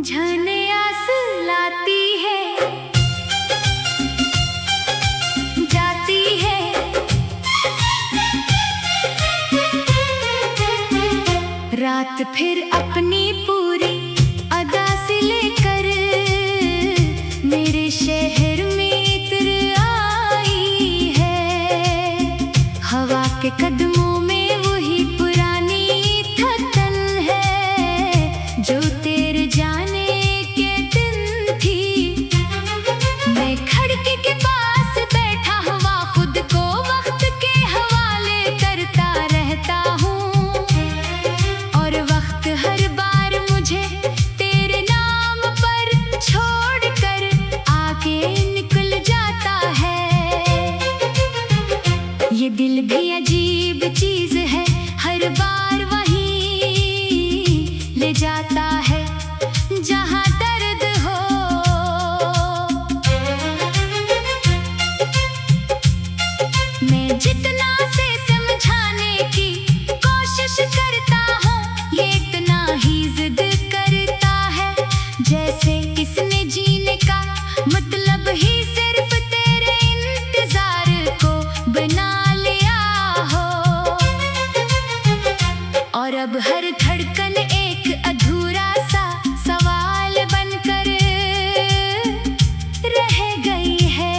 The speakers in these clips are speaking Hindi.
मुझने आस लाती है, जाती है। रात फिर अपनी पूरी अदा से लेकर मेरे शहर में इतर आई है। हवा के कदमों में वही पुरानी थकन है जो तेरे जाने के दिन थी। मैं खिड़की के पास बैठा हुआ खुद को वक्त के हवाले करता रहता हूँ, और वक्त हर बार मुझे तेरे नाम पर छोड़कर आगे निकल जाता है। ये दिल भी अजीब चीज है, हर बार वहीं ले जाता है जहाँ दर्द हो। मैं जितना से समझाने की कोशिश करता हूँ, ये इतना ही जिद करता है जैसे किसने जीने का मतलब ही सिर्फ तेरे इंतजार को बना लिया हो। और अब हर धड़कन एक अधूरा सा सवाल बनकर रह गई है।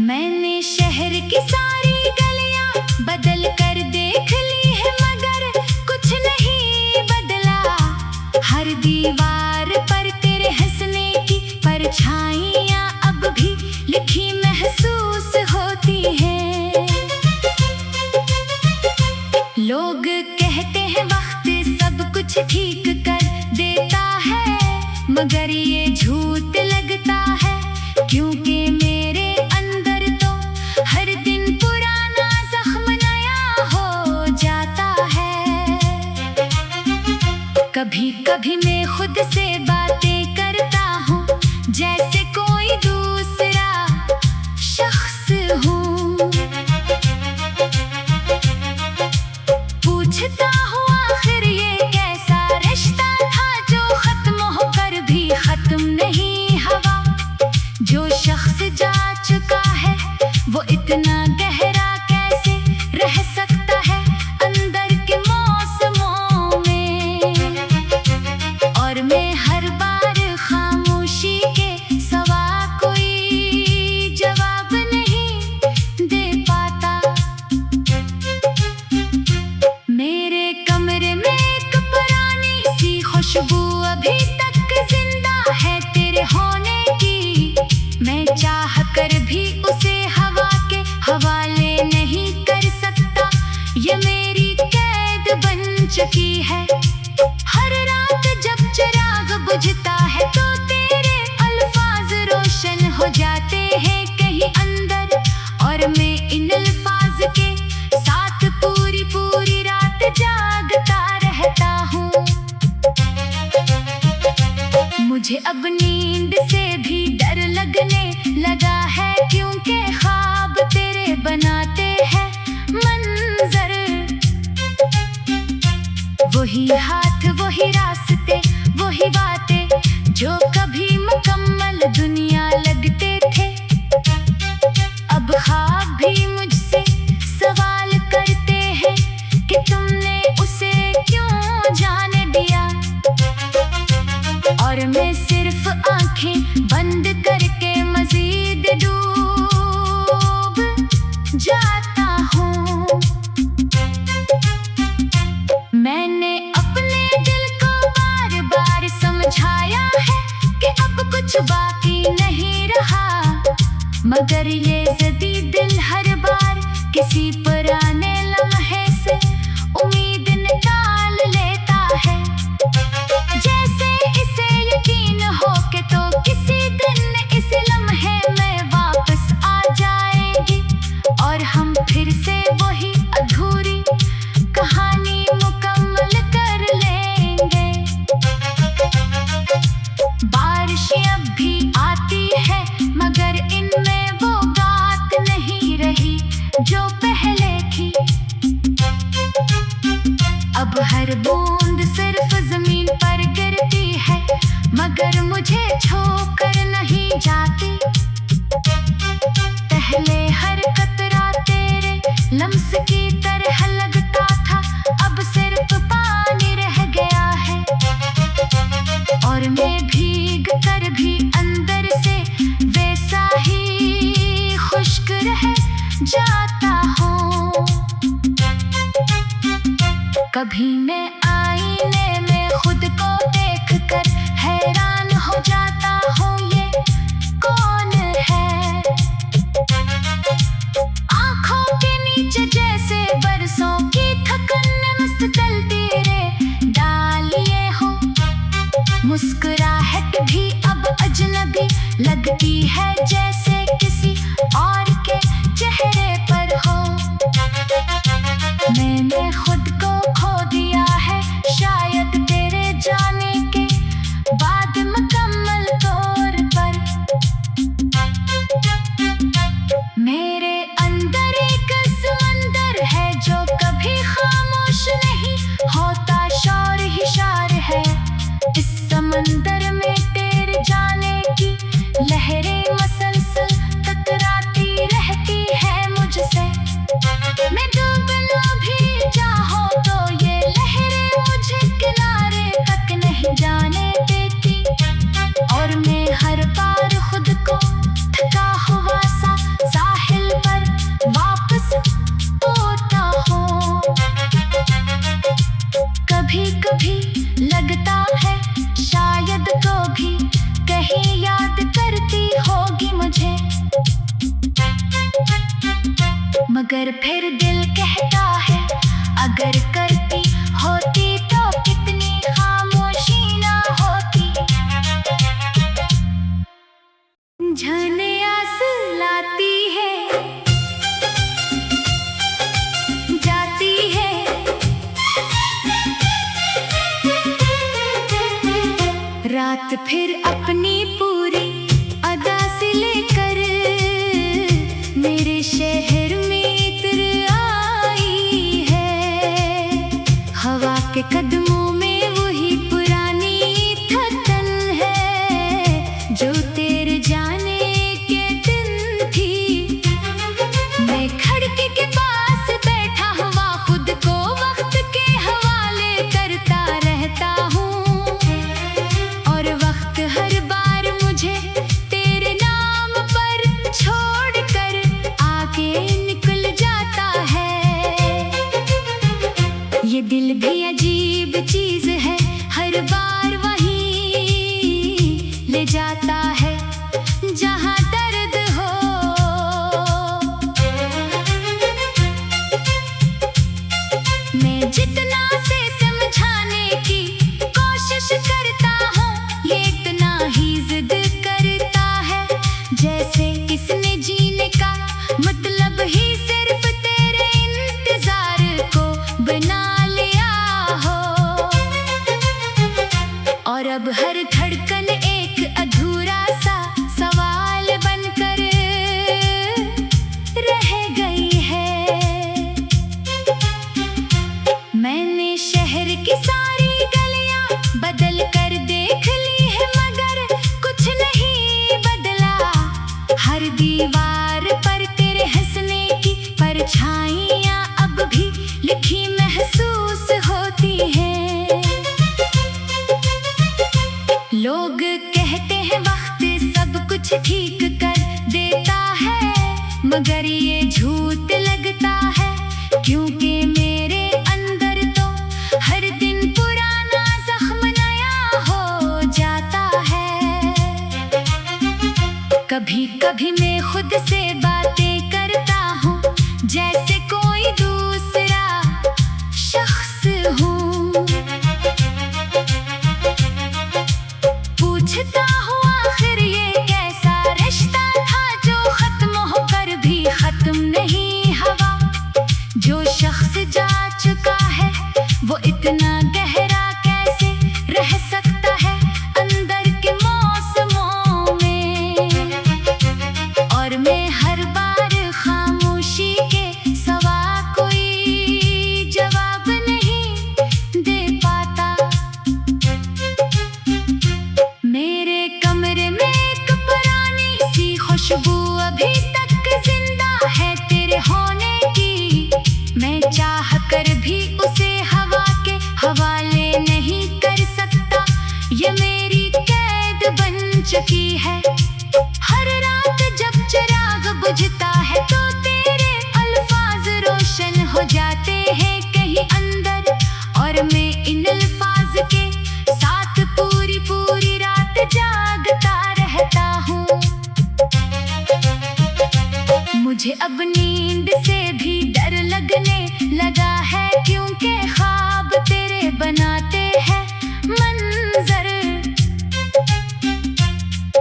मैंने शहर की सारी गलियां बदल कर देख ली है, मगर कुछ नहीं बदला। हर दीवार पर तेरे हंसने की परछाइयां अब भी लिखी महसूस होती हैं। लोग कहते हैं वक्त सब कुछ ठीक कर देता है, मगर ये झूठ लगता है, क्योंकि मेरे अंदर तो हर दिन पुराना जख्म नया हो जाता है। कभी कभी मैं खुद से बातें करता हूँ जैसे कोई दूसरा शख्स हूँ। पूछता हूँ आखिर ये कैसा रिश्ता था जो खत्म होकर भी खत्म नहीं हुआ। जो शख्स जा चुका है वो इतना गहरा कैसे रह सकता है अंदर के मौसमों में। और मैं हर बार खामोशी के सवा कोई जवाब नहीं दे पाता। मेरे कमरे में एक पुरानी सी खुशबू अभी तक जिंदा है तेरे होने की। मैं चाह कर भी उसे हवा के हवाले नहीं कर सकता, ये मेरी कैद बन चुकी है। हर रात जब चिराग बुझता है तो तेरे अल्फाज रोशन हो जाते हैं कहीं अंदर, और मैं इन अल्फाज के साथ पूरी पूरी रात जागता रहता हूँ। मुझे अब नींद से भी डर लगने लगा है, क्योंकि ख्वाब तेरे बनाते हैं मंजर। वही हाथ वही रास्ते वही बातें जो कभी मुकम्मल दुनिया लगते थे। अब ख्वाब भी मुझसे सवाल करते हैं कि तुमने उसे क्यों जाने दिया। और मैं सिर्फ आंखें बंद करके मजीद डूब जाता हूँ। मैंने अपने दिल को बार बार समझाया है कि अब कुछ बाकी नहीं रहा, मगर ये ज़िद्दी दिल हर बार किसी पुराने लम्हे से उम्मीद निकाल लेता है। जैसे इसे यकीन हो के तो किसी दिन इस लम्हे में वापस आ जाएगी, और हम फिर से वही अधूरी कहानी मुकम्मल कर लेंगे। बारिशें अब भी आती है, मगर इनमें वो बात नहीं रही जो पहले कभी मैं आईने में खुद को देखकर हैरान हो जाता हूँ, ये कौन है। आँखों के नीचे जैसे बरसों की थकन मस्त तलती रे डालिए हो। मुस्कुराहट भी अब अजनबी लगती है, जैसे किसी और के चेहरे पर हो। मैंने खुद को खो दिया है शायद तेरे जाने के बाद मुकम्मल तौर पर। मेरे अंदर एक समंदर है जो कभी खामोश नहीं होता, शोर ही शोर है। इस समंदर में तेरे जाने की लहरें मसलसल टकराती रहती है मुझसे। मैं डूब लूं भी चाहूं तो ये लहरें मुझे किनारे तक नहीं जाने देती, और मैं हर बार खुद को थका हुआ सा साहिल पर वापस तोड़ता हूँ। कभी कभी लगता है शायद तो भी कहीं याद करती होगी मुझे, मगर फिर दिल कहता है अगर करती होती तो कितनी खामोशी ना होती। झरने आंसू लाती है जाती है, रात फिर अपनी पूरी अदा से लेकर मेरे शहर में आई है। हवा के कदमों में वही पुरानी थकन है जो तेरे जाने के दिन थी। मैं खिड़की के पास बैठा हुआ खुद को वक्त के हवाले करता रहता हूँ, और वक्त हर बार मुझे तेरे नाम पर छोड़कर आगे निकल जाता है। ये दिल भी अजीब चीज है, हर बार वहीं ले जाता है जहाँ दर्द हो। मैं जितना से समझाने की कोशिश करता हूँ, ये इतना ही जिद करता है जैसे इसने जीने का मतलब ही सिर्फ तेरे इंतजार को बना लिया हो। और अब हर धड़कन एक अधूरा सा सवाल बनकर रह गई है। मैंने शहर की सारी गलियां बदल कर देख ली है, मगर कुछ नहीं बदला। हर दीवार पर तेरे हंसने की परछाइयां अब भी लिखी महसूस होती हैं। लोग कहते हैं वक्त सब कुछ ठीक कर देता है, मगर ये झूठ लगता है, क्योंकि मेरे अंदर तो हर दिन पुराना जख्म नया हो जाता है। कभी कभी मैं खुद से बातें करता हूँ जैसे कोई दूसरा शख्स हूँ। पूछता हूँ आखिर ये कैसा रिश्ता था जो खत्म होकर भी खत्म नहीं हुआ। जो शख्स जा चुका है वो इतना गहरा कैसे रह सकता है अंदर के मौसमों में। और मैं हर बार खामोशी के सवा कोई जवाब नहीं दे पाता। मेरे कमरे में एक पुरानी सी खुशबू अभी तक जिंदा है तेरे होने की। मैं चाह कर भी उसे हवा के हवाले नहीं कर सकता, ये मेरी कैद बन चुकी है। हर रात जब चिराग बुझता है तो तेरे अल्फाज रोशन हो जाते हैं कहीं अंदर, नाज के साथ पूरी पूरी रात जागता रहता हूँ। मुझे अब नींद से भी डर लगने लगा है, क्योंकि ख्वाब तेरे बनाते हैं मंजर।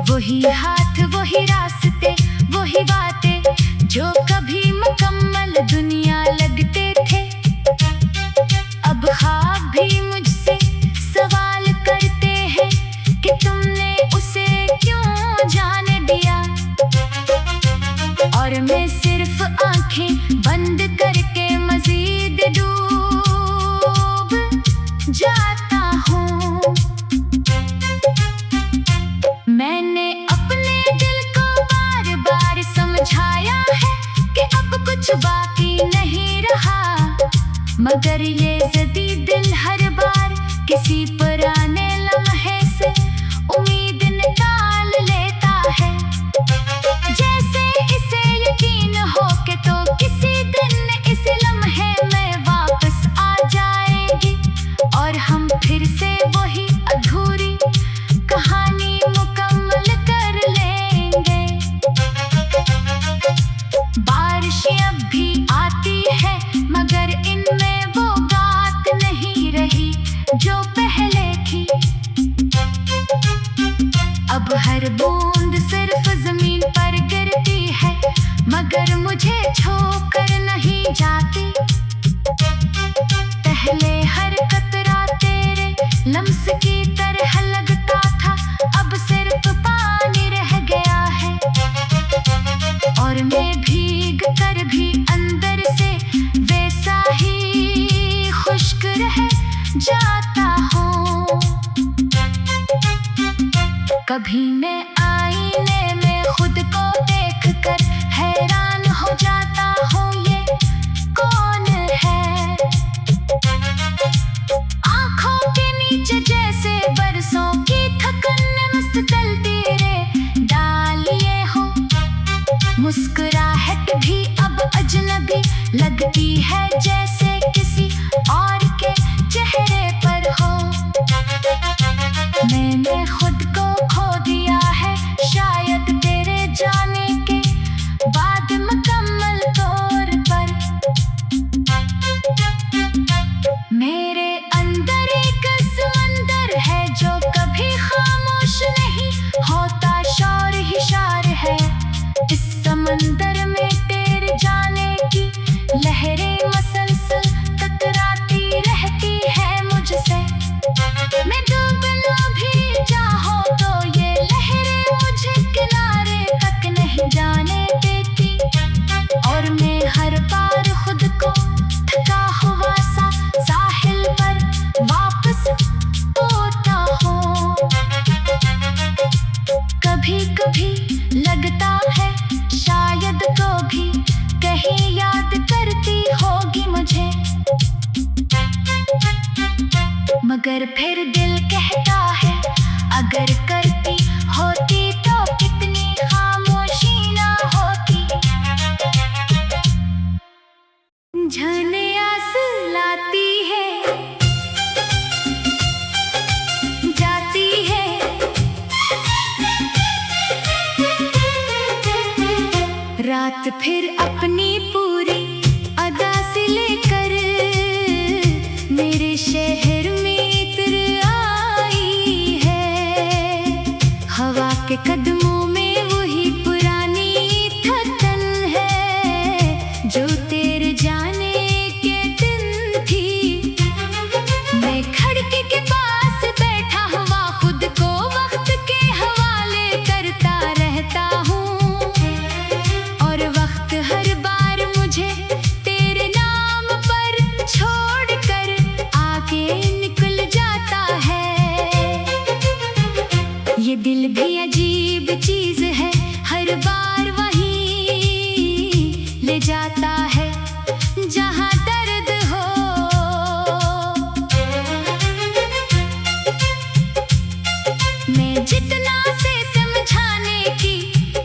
वही हाथ वही रास्ते वही बातें जो कभी मुकम्मल दुनिया लगते थे। अब ख्वाब भी मुझसे सवाल करते हैं कि तुमने उसे क्यों जाने दिया। और मैं सिर्फ आंखें बंद करके मजीद डूब जाता हूँ। मैंने अपने दिल को बार बार समझाया है कि अब कुछ बाकी नहीं रहा, मगर ये ज़िद्दी दिल हर बार किसी पुराने लम्हे से उम्मीद निकाल लेता है। जैसे इसे यकीन हो के तो किसी दिन इस लम्हे में वापस आ जाएगी और हम फिर से वही अधूरी कहानी मुकम्मल कर लेंगे। बारिशें अब भी आती है, मगर इनमें वो बात नहीं रही जो पहले थी। अब हर बूंद सिर्फ जमीन पर गिरती है, मगर मुझे छोकर नहीं जाती। पहले हर कतरा तेरे लम्स की तरह लगता था, अब सिर्फ पानी रह गया है। और मैं भीग कर भी अंदर से वैसा ही खुश्क रह जाता हूँ। कभी मैं आईने में खुद को देखकर हैरान हो जाता हूँ, ये कौन है। आँखों के नीचे जैसे बरसों की थकन मुस्तकिल तीरे डालिए हो। मुस्कुराहट भी अब अजनबी लगती है, जैसे किसी और के चेहरे पर हो। मैंने खुद को खो दिया है, शायद तेरे जाने के बाद मुकम्मल तौर पर। मेरे अंदर एक समंदर है जो कभी खामोश नहीं होता, शोर ही शोर है। इस समंदर में तेरे जाने की लहरें मसलसल टकराती रहती है मुझसे। मैं डूबना भी चाहूं तो ये लहरें मुझे किनारे तक नहीं जाने देती, और मैं हर बार खुद को थका हुआ सा साहिल पर वापस होता हूँ। कभी कभी लगता है शायद तो भी कहीं याद करती होगी मुझे, मगर फिर दिल कहता है अगर करती होती तो कितनी खामोशी ना होती। झने आस लाती है जाती है, रात फिर अपनी पूरी अदा से लेकर मेरे शहर में इतर आई है। हवा के कदमों में वही पुरानी थकन है जो तेरे जाने के दिन थी। मैं खिड़की के पास बैठा हुआ खुद को वक्त के हवाले करता रहता हूँ, और वक्त हर बार मुझे तेरे नाम पर छोड़कर आगे निकल जाता है। ये दिल भी अजीब चीज है, हर बार वहीं ले जाता है जहाँ दर्द हो। मैं जितना से समझाने की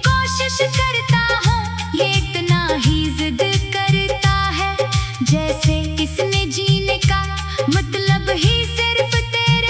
कोशिश करता हूँ, ये इतना ही जिद करता है, जैसे इसने जीने का मतलब ही सिर्फ तेरे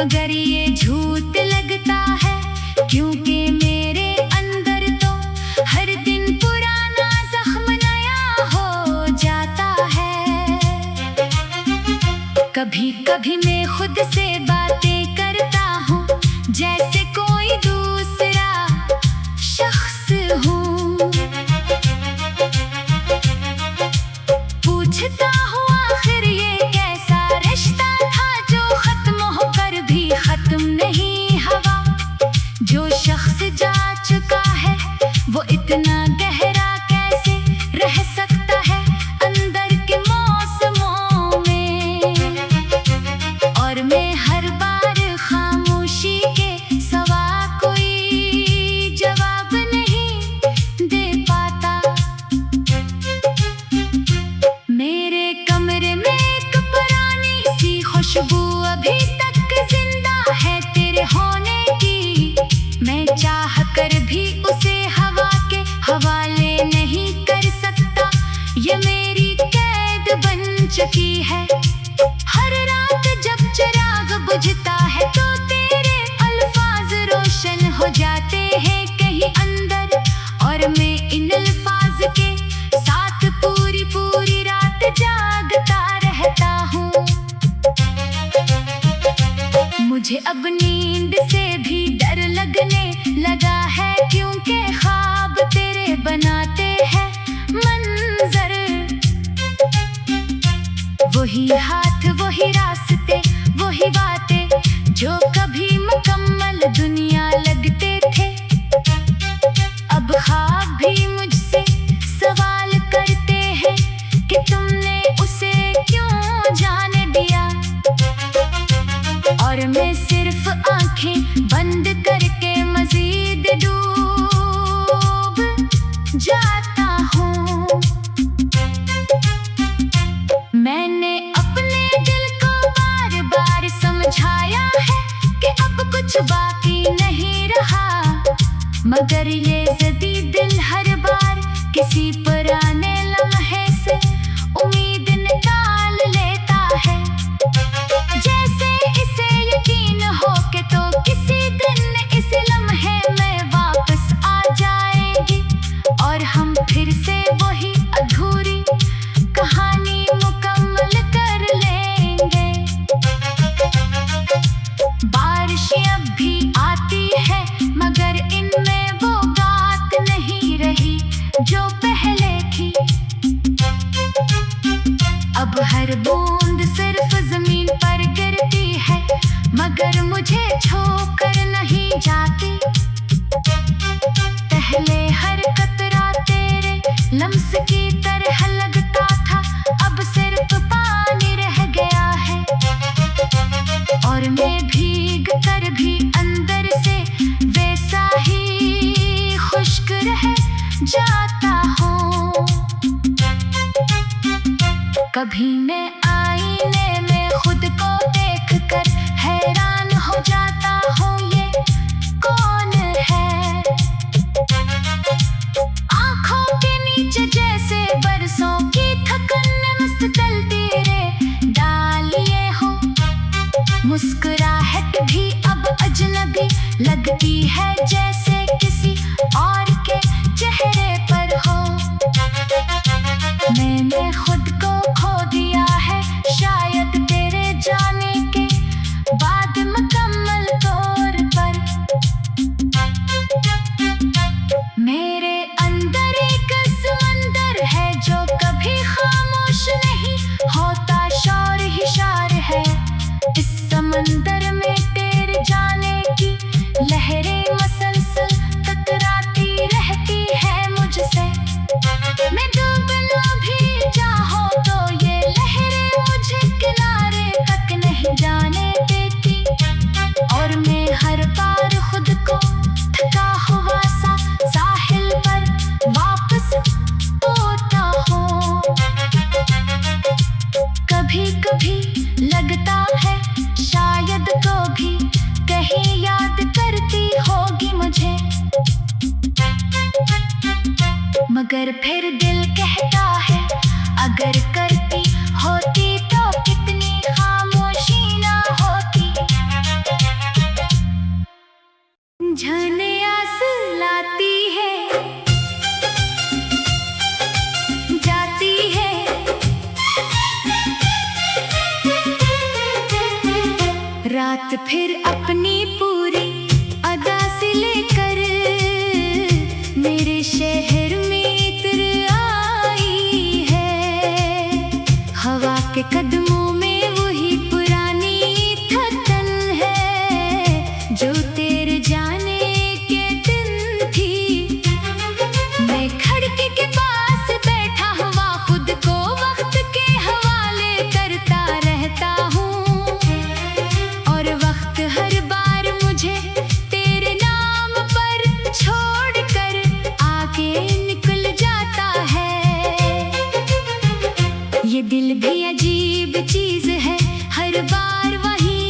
मगर ये झूठ लगता है, क्योंकि मेरे अंदर तो हर दिन पुराना जख्म नया हो जाता है। कभी कभी मैं खुद से बातें करता हूँ जैसे कोई दूसरा शख्स हूँ। पूछता हूँ आखिर ये कैसा रिश्ता था जो खत्म होकर भी खत्म नहीं हुआ। जो शख्स जा चुका है वो इतना गहरा कैसे रह सकता है अंदर के मौसमों में। और मैं हर बार खामोशी के सवा कोई जवाब नहीं दे पाता। मेरे कमरे में एक पुरानी सी खुशबू अभी तक जिंदा है तेरे होने की। मैं चाह कर भी उसे हवा के हवाले नहीं कर सकता, ये मेरी कैद बन चुकी है। हर रात जब चिराग बुझता है तो तेरे अल्फाज रोशन हो जाते हैं कहीं अंदर, और मैं इन अल्फाज के साथ पूरी पूरी रात जागता रहता हूँ। मुझे अब नींद से भी डर लगने लगा है, क्योंकि ख्वाब तेरे बनाते हैं मंजर। वही हाथ वही रास्ते वही बातें जो कभी मुकम्मल दुनिया लगते थे। अब ख्वाब भी मुझसे सवाल करते हैं कि तुमने उसे क्यों जाने दिया। और मैं सिर्फ आंखें बंद करके मजीद डूब जाता हूँ। मैंने अपने दिल को बार बार समझाया है कि अब कुछ बाकी नहीं रहा, मगर ये ज़िद्दी दिल हर बार किसी पुराने लम्हे से उम्मीद निकाल लेता है। जैसे इसे यकीन हो के तो किसी दिन इस लम्हे में वापस आ जाएगी, और हम फिर से वही अधूरी कहानी मुकम्मल कर लेंगे। बारिशें अब भी आती है मगर इनमें वो बात नहीं रही जो पहले थी। अब हर बूंद सिर्फ जमीन पर गिरती है मगर मुझे छोकर नहीं जाती। पहले हर कतरा तेरे लम्स की तरह लगता था, अब सिर्फ पानी रह गया है। और मैं भीग कर भी अंदर से वैसा ही खुश्क रह जाता हूँ। कभी मैं आईने में खुद को देख कर हैरान हो जाता हूँ, ये कौन है। आँखों के नीचे जैसे बरसों की थकन मस्त तलती रे डालिए हो। मुस्कुराहट भी अब अजनबी लगती है जैसे किसी और के चेहरे पर हो। मैंने खुद को खो दिया है शायद तेरे जाने के बाद मुकम्मल तौर पर। मेरे अंदर एक समंदर है जो कभी खामोश नहीं होता, शौर ही शौर है। इस समंदर में तेरे जाने की लहरें मसलसल टकराती रहती है मुझसे। मैं डूब ना भी चाहूं तो ये लहरें मुझे किनारे तक नहीं जाने देती, और मैं हर बार खुद को थका हुआ सा साहिल पर वापस तोड़ता हूँ। कभी कभी लगता है शायद तो भी कहीं याद करती होगी मुझे, मगर फिर दिल कहता है अगर करती होती तो कितनी खामोशी ना होती। झने आस लाती है, जाती है। रात फिर अपनी पूरी अदा से लेकर मेरे शहर में इतर आई है। हवा के कदमों में वही पुरानी थकन है जो तेरे जाने के दिन थी। मैं खिड़की के पास बैठा हुआ खुद को वक्त के हवाले करता रहता हूँ, और वक्त हर बार मुझे तेरे नाम पर छोड़कर आगे निकल जाता है। ये दिल भी अजीब चीज है, हर बार वहीं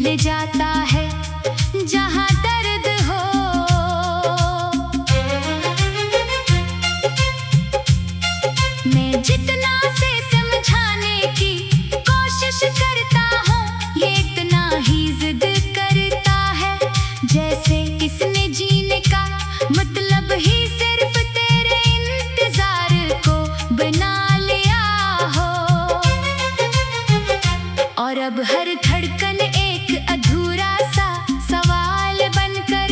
ले जाता है जहाँ दर्द हो। मैं जितना से समझाने की कोशिश करता हूँ, ये इतना ही जिद करता है जैसे इसने जीने का मतलब ही सिर्फ तेरे इंतजार को बना लिया हो। और अब हर धड़कन एक अधूरा सा सवाल बनकर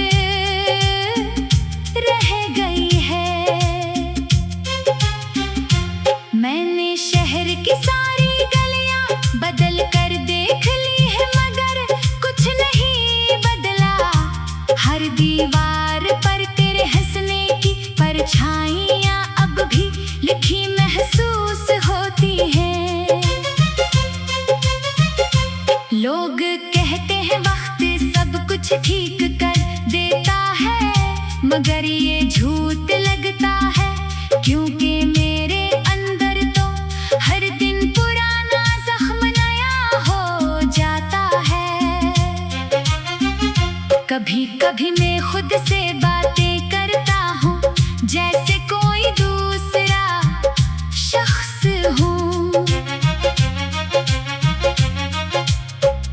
रह गई है। मैंने शहर की सारी गलियां बदल कर देख ली है, मगर कुछ नहीं बदला। हर दीवार पर तेरे हंसने की परछाइयां अब भी लिखी महसूस होती हैं। लोग कहते हैं वक्त सब कुछ ठीक कर देता है, मगर ये झूठ लगता है, क्योंकि मेरे अंदर तो हर दिन पुराना जख्म नया हो जाता है। कभी कभी मैं खुद से बातें करता हूँ जैसे कोई दूसरा शख्स हूँ।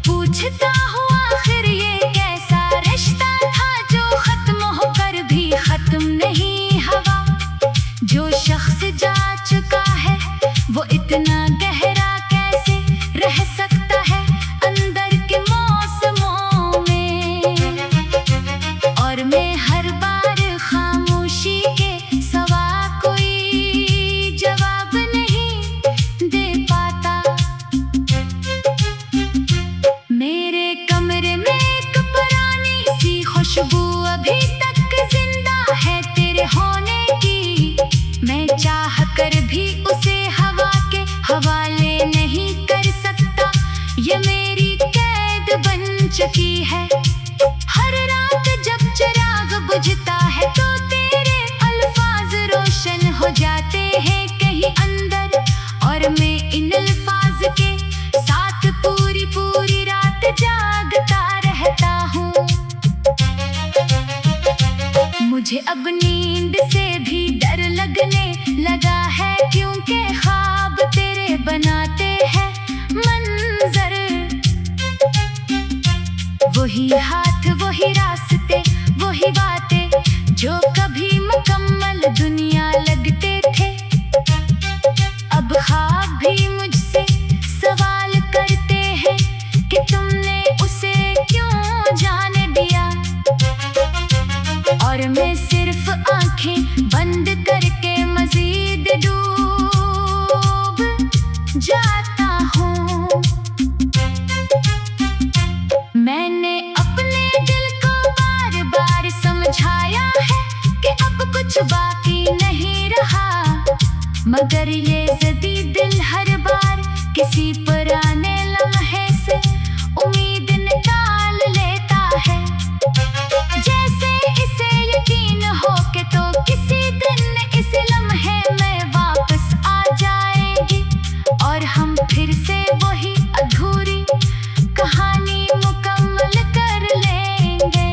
पूछता हूँ आखिर ये कैसा रिश्ता था जो खत्म होकर भी खत्म नहीं हुआ। जो शख्स जा चुका है वो इतना गहरा कैसे रह सकता है अंदर के मौसमों में। और मैं हर बार खामोशी के सवा कोई जवाब नहीं दे पाता। मेरे कमरे में एक पुरानी सी खुशबू अभी तक जिंदा है तेरे होने की। मैं चाह कर भी उसे हवा के हवाले नहीं कर सकता, ये मेरी कैद बन चुकी है। हर रात जब चिराग बुझता है तो तेरे अल्फाज रोशन हो जाते हैं कहीं अंदर, और मैं इन अल्फाज के साथ पूरी पूरी रात जागता रहता हूँ। मुझे अब नींद से भी डर लगने लगा है, क्योंकि ख्वाब तेरे बनाते हैं मंजर। वही हाथ वही रास्ते वही बातें जो कभी मुकम्मल दुनिया लगते थे। अब ख्वाब भी मुझसे सवाल करते हैं कि तुमने उसे क्यों जाने दिया। और मैं सिर्फ आंखें बंद करके मजीद डूब जाता हूँ। मैंने अपने दिल को बार बार समझाया है कि अब कुछ बाकी नहीं रहा, मगर ये ज़दी दिल हर बार किसी पुराने लम्हे से उम्मीद निकाल लेता है। जैसे इसे यकीन हो के तो किसी दिन इस लम्हे में वापस आ जाएगी, और हम फिर से वही अधूरी कहानी मुकम्मल कर लेंगे।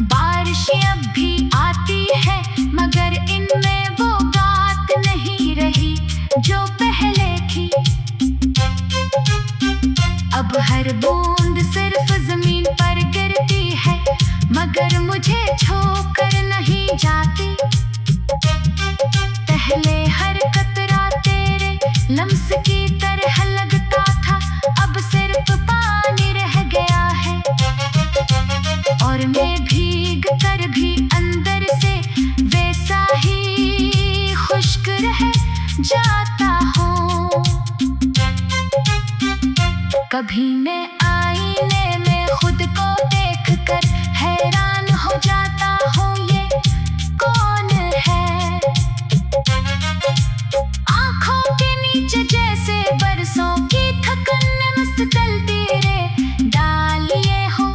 बारिशें अब भी आती है, मगर इनमें वो बात नहीं रही जो पहले थी। कभी मैं आईने में खुद को देखकर हैरान हो जाता हूँ, ये कौन है। आँखों के नीचे जैसे बरसों की थकन मस्त तलती रे डालिए हो।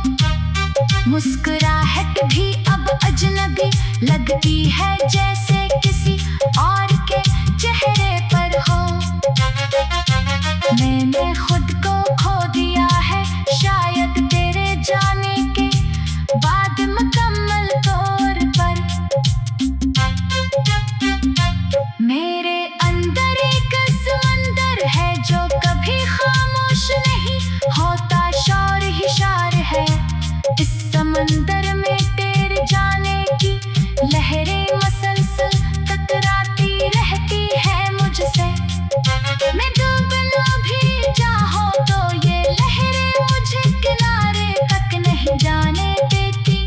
मुस्कुराहट भी अब अजनबी लगती है, जैसे किसी और के चेहरे पर हो। मैंने खुद को खो दिया है शायद तेरे जाने के बाद मुकम्मल तौर पर। मेरे अंदर एक समंदर है जो कभी खामोश नहीं होता, शोर ही शोर है। इस समंदर में तेरे जाने की लहरें मसलसल टकराती रहती है मुझसे। मैं डूबना भी चाहूं तो ये लहरें मुझे किनारे तक नहीं जाने देती,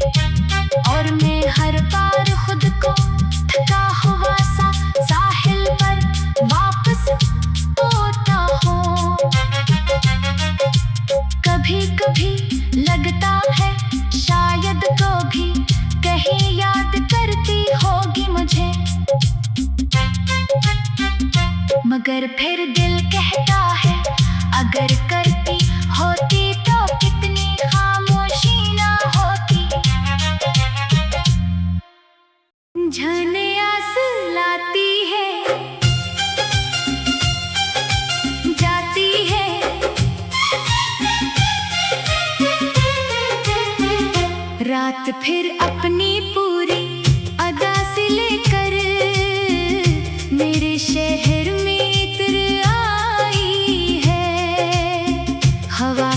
और मैं हर बार खुद को थका हुआ सा साहिल पर वापस तोड़ता हूँ। कभी कभी लगता है शायद तो भी कहीं याद करती होगी मुझे, मगर फिर दिल कहता है अगर करती होती तो कितनी खामोशी ना होती। झने आस लाती है जाती है, रात फिर अपनी पूरी अदा से लेकर मेरे शहर में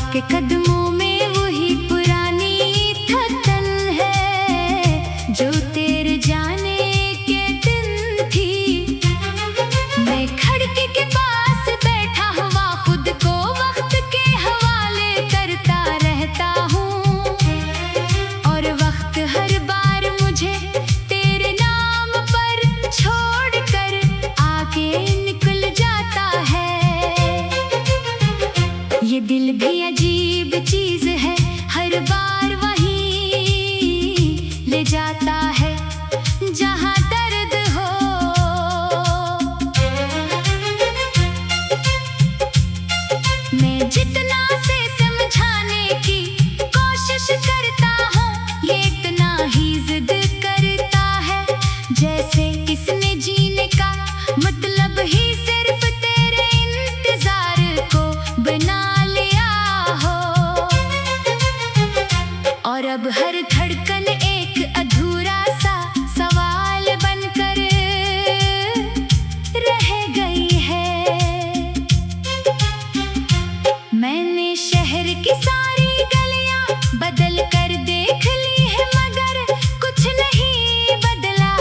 के कदमों में वही पुरानी थकन है जो तेरे जाने के दिन थी। मैं खिड़की के पास बैठा हुआ खुद को वक्त के हवाले करता रहता हूँ, और वक्त हर बार मुझे तेरे नाम पर छोड़कर आगे निकल जाता है। ये दिल भी अजीब चीज है, हर बार वहीं ले जाता है जहां दर्द हो। मैं जितना से समझाने की कोशिश करता हूँ, ये इतना ही जिद करता है जैसे इसने जीने का मतलब ही सिर्फ तेरे इंतजार को बना। और अब हर धड़कन एक अधूरा सा सवाल बनकर रह गई है। मैंने शहर की सारी गलियां बदल कर देख ली है, मगर कुछ नहीं बदला।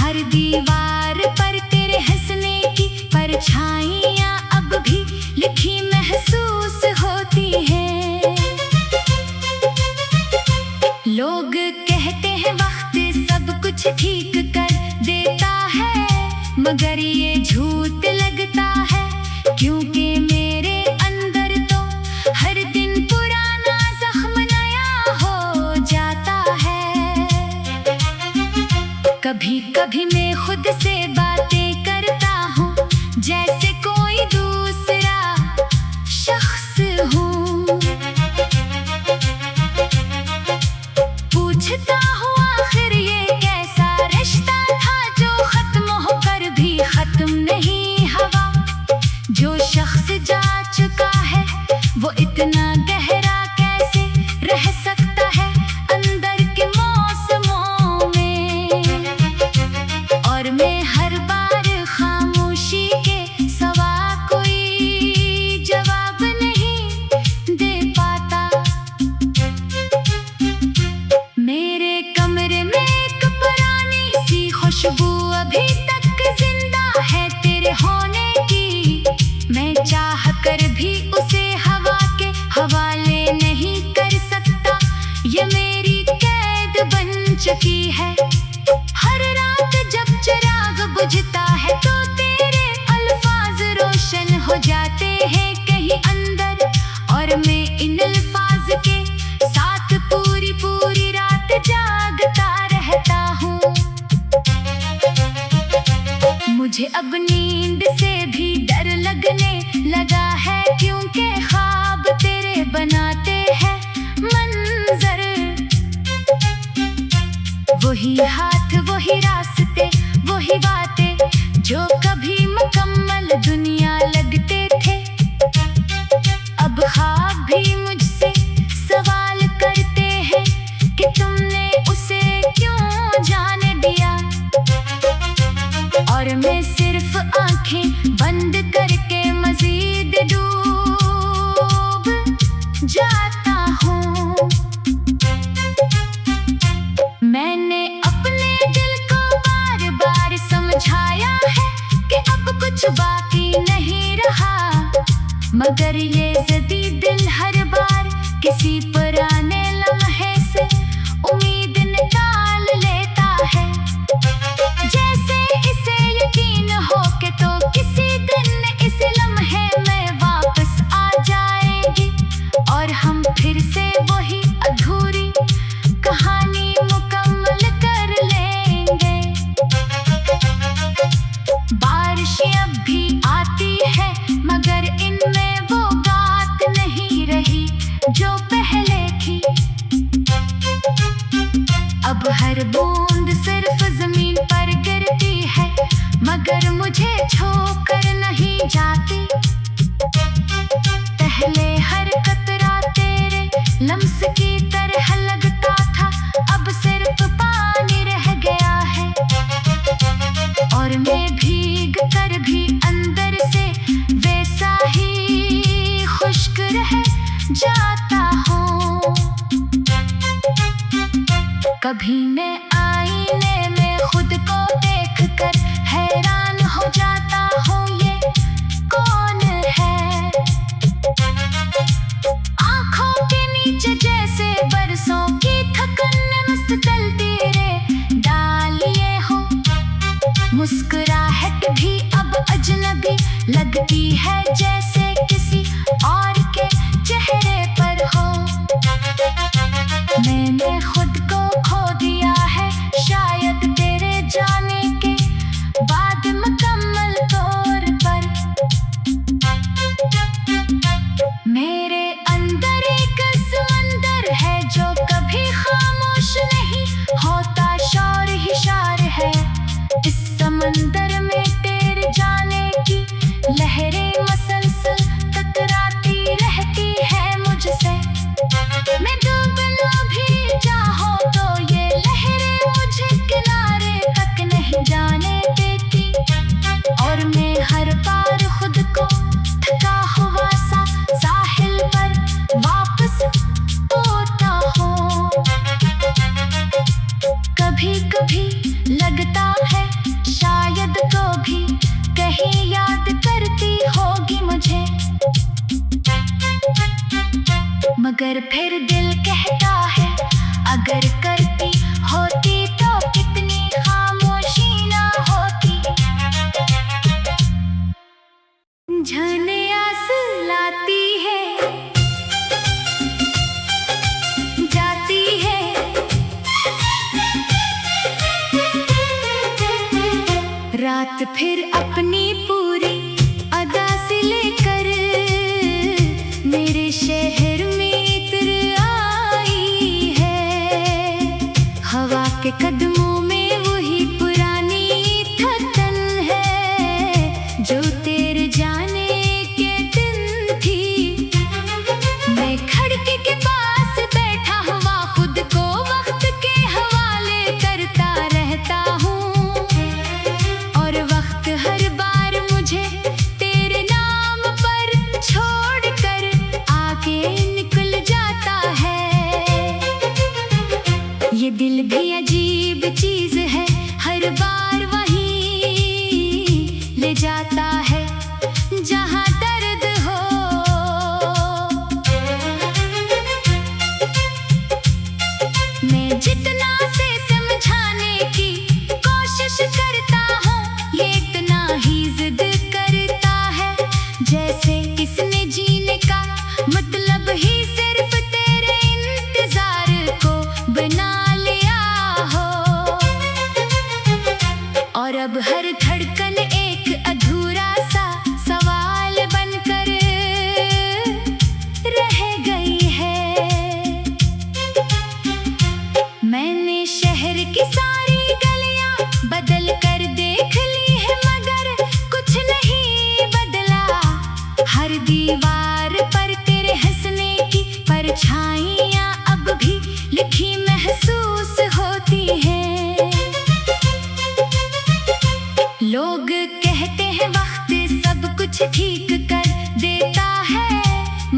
हर दीवार पर तेरे हंसने की परछाइयां अब भी लिखी महसूस होती हैं। लोग कहते हैं वक्त सब कुछ ठीक कर देता है, मगर ये झूठ लगता है, क्योंकि मेरे अंदर तो हर दिन पुराना जख्म नया हो जाता है। कभी कभी मैं खुद से बातें करता हूँ जैसे कोई दूसरा शख्स हूँ। पूछता हूँ आखिर ये कैसा रिश्ता था जो खत्म होकर भी खत्म नहीं हुआ। जो शख्स जा चुका है वो इतना गहरा कैसे रह सकता है अंदर के मौसमों में। और मैं हर बार खामोशी के सवा कोई जवाब नहीं दे पाता। मेरे कमरे में एक पुरानी सी खुशबू अभी तक जिंदा है तेरे होने की। मैं चाह कर भी उसे हवा के हवाले नहीं कर सकता, ये मेरी कैद बन चुकी है। हर रात जब चिराग बुझता है तो तेरे अल्फाज रोशन हो जाते हैं कहीं अंदर, मुझे अब नींद से भी डर लगने लगा है, क्योंकि ख्वाब तेरे बनाते हैं मंजर। वही हाथ, वही रास्ते, वही बातें जो कभी मुकम्मल दुनिया लगते थे। अब ख्वाब भी मुझसे सवाल करते हैं कि तुमने उसे क्यों जाने दिया। और मैं सिर्फ आंखें बंद करके मजीद डूब जाता हूँ। मैंने अपने दिल को बार बार समझाया है कि अब कुछ बाकी नहीं रहा, मगर ये ज़िद्दी दिल हर बार किसी पुराने लम्हे से उम्मीद निकाल लेता है। जैसे इसे यकीन हो के तो किसी दिन इस लम्हे में वापस आ जाएगी और हम फिर से वही अधूरी कहानी मुकम्मल कर लेंगे। बारिशें अब भी आती है, मगर इनमें वो बात नहीं रही जो पहले थी। अब हर बूंद सिर्फ जमीन पर गिरती है, मगर मुझे छोकर नहीं जाती। पहले हर कतरा तेरे लम्स की तरह लगता था, अब सिर्फ पानी रह गया है। और मैं भीग कर भी अंदर से वैसा ही खुश्क रह जाता हूँ। कभी मैं आईने में खुद को देखकर हैरान हो जाता हूँ, ये कौन है। आँखों के नीचे जैसे बरसों की थकन मस्त चलती रे डालिए हो। मुस्कुराहट भी अब अजनबी लगती है, जैसे किसी और के चेहरे पर हो। मैंने खुद को खो दिया है, शायद तेरे जाने के बाद मुकम्मल तौर पर। मेरे अंदर एक समंदर है जो कभी खामोश नहीं होता, शौर ही शौर है। इस समंदर में तेरे जाने की लहरें मसलसल टकराती रहती है मुझसे। मैं डूब लूं भी चाहो तो ये लहरें मुझे किनारे तक नहीं जाने देती। और मैं हर बार खुद को थका हुआ सा साहिल पर वापस तोड़ता हूँ। कभी कभी लगता है शायद तो भी कहीं याद करती होगी मुझे, मगर फिर दिल कहता है अगर करती होती तो कितनी खामोशी ना होती। झरने आंसू लाती है, जाती है। रात फिर अपनी पूरी अदा से लेकर मेरे शहर में इतर आई है। हवा के कदमों में वही पुरानी थकन है जो तेरे जाने के दिन थी। मैं खिड़की के पास बैठा हुआ खुद को वक्त के हवाले करता रहता हूँ, और वक्त हर बार मुझे तेरे नाम पर छोड़कर आगे निकल जाता है। ये दिल भी अजीब चीज है, हर बार वहीं ले जाता है जहाँ दर्द हो। मैं जितना से समझाने की कोशिश करता हूँ, ये इतना ही जिद करता है, जैसे इसने जीने का मतलब ही सिर्फ तेरे इंतजार को बना लिया हो। और अब हर धड़कन एक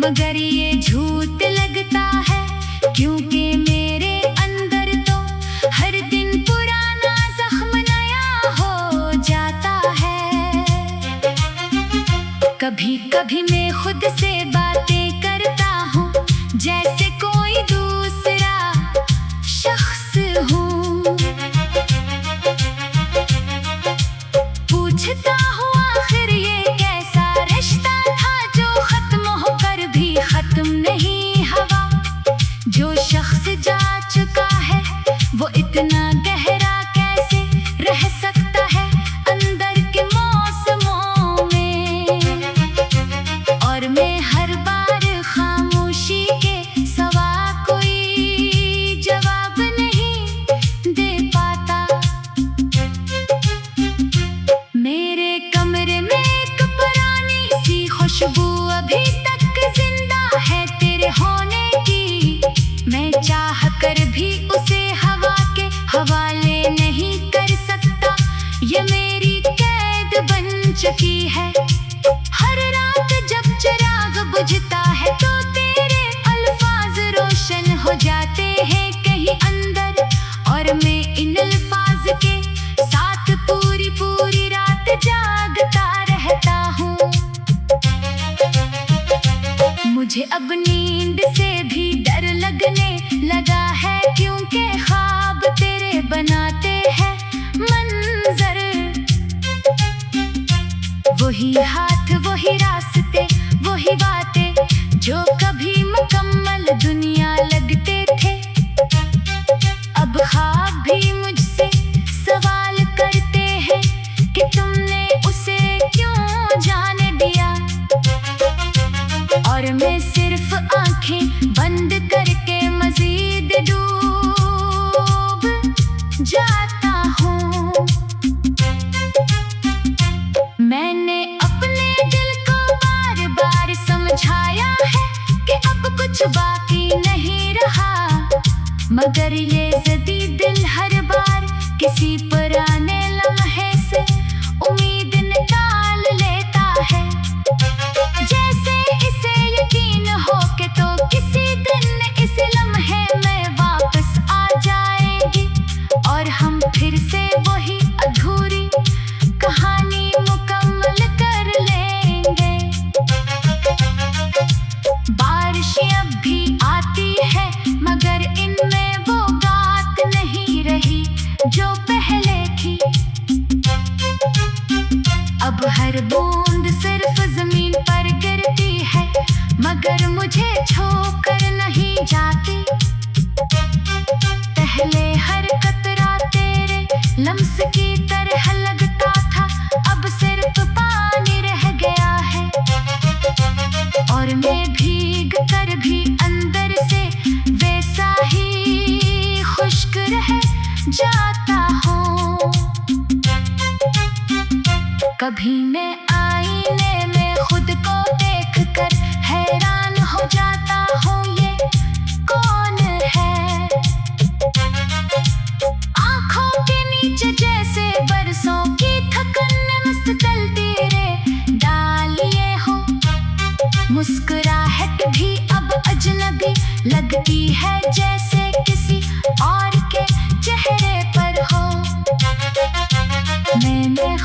मगर ये झूठ लगता है, क्योंकि मेरे अंदर तो हर दिन पुराना जख्म नया हो जाता है। कभी कभी मैं खुद से बातें करता हूँ जैसे कोई दूसरा शख्स हूँ। पूछता हूँ आखिर ये कैसा रिश्ता था जो खत्म होकर भी खत्म नहीं हुआ। जो शख्स जा चुका है वो इतना गहरा कैसे रह सकता है अंदर के मौसमों में। और मैं हर बार खामोशी के सिवा कोई जवाब नहीं दे पाता। मेरे कमरे में एक पुरानी सी खुशबू अभी तक जिंदा है तेरे होने की। मैं चाह कर भी उसे हवा के हवाले नहीं कर सकता, ये मेरी कैद बन चुकी है। हर रात जब चिराग बुझता है तो तेरे अल्फाज रोशन हो जाते हैं कहीं अंदर, और मैं इन अल्फाज के साथ पूरी पूरी रात जागता रहता हूँ। मुझे अब नींद से भी डर लगने लगा है, क्योंकि ख्वाब तेरे बनाते हैं मंजर। वही हाथ वही रास्ते वही बातें जो कभी मुकम्मल दुनिया लगते थे। अब ख्वाब भी मुझसे सवाल करते हैं कि तुमने उसे क्यों जाने दिया। और मैं सिर्फ आंखें बंद करके मजीद डूब जाता हूँ। मैंने अपने दिल को बार बार समझाया है कि अब कुछ बाकी नहीं रहा, मगर ये ज़िद्दी दिल हर बार किसी पुराने लम्हे से उम्मीद निकाल लेता है। जैसे इसे यकीन हो के तो किसी दिन इस लम्हे में वापस आ जाएगी, और हम फिर से वही अधूरी कहानी मुकम्मल कर लेंगे। बारिशें अब भी आती है मगर इनमें वो बात नहीं रही जो पहले थी। अब हर बूंद सिर्फ जमीन पर गिरती है मगर मुझे छोकर नहीं जाती। पहले हर कतरा तेरे लम्स की तरह लगता था, अब सिर्फ पानी रह गया है। और मैं भीग कर भी अंदर से वैसा ही खुश्क रह जाता हूँ। कभी मैं आईने में खुद को देखकर हैरान हो जाता हूँ, ये कौन है। आँखों के नीचे जैसे बरसों की थकन मस्त चलती रे डालिए हो। मुस्कुराहट भी अब अजनबी लगती है जैसे किसी और के चेहरे पर हो। मैंने